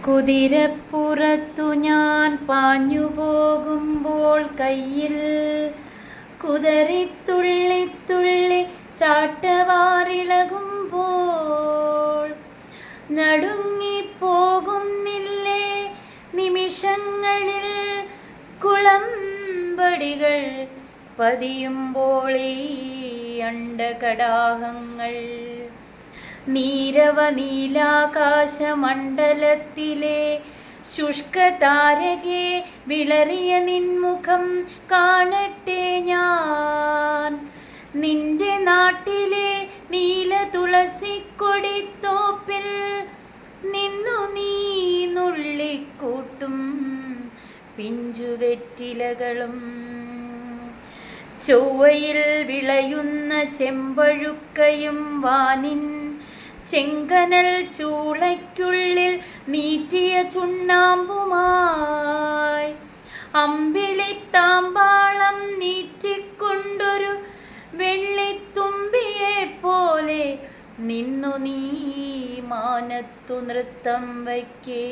കുതിരപ്പുറത്തു ഞാൻ പാഞ്ഞു പോകുമ്പോൾ കയ്യിൽ കുതറിത്തുള്ളിത്തുള്ളി ചാട്ടവാറിളകുമ്പോൾ നടുങ്ങിപ്പോകുന്നില്ലേ നിമിഷങ്ങളിൽ കുളമ്പടികൾ പതിയുമ്പോൾ ഈ അണ്ഡകടാഹങ്ങൾ നീരവ നീലാകാശമണ്ഡലത്തിലെ ശുഷ്കതാരകെ വിളറിയ നിൻമുഖം കാണട്ടെ ഞാൻ. നിന്റെ നാട്ടിലെ നീല തുളസിക്കൊടിത്തോപ്പിൽ നിന്നു നീ നുള്ളിക്കൂട്ടും പിഞ്ചുവെറ്റിലകളും ചൊവ്വയിൽ വിളയുന്ന ചെമ്പഴുക്കയും വാനിൻ ചെങ്കനൽ ചൂളയ്ക്കുള്ളിൽ നീറ്റിയ ചുണ്ണാമ്പുമായി അമ്പിളിത്താമ്പാളം നീറ്റിക്കൊണ്ടൊരു വെള്ളിത്തുമ്പിയെ പോലെ നിന്നു നീ മാനത്തു നൃത്തം വയ്ക്കേ.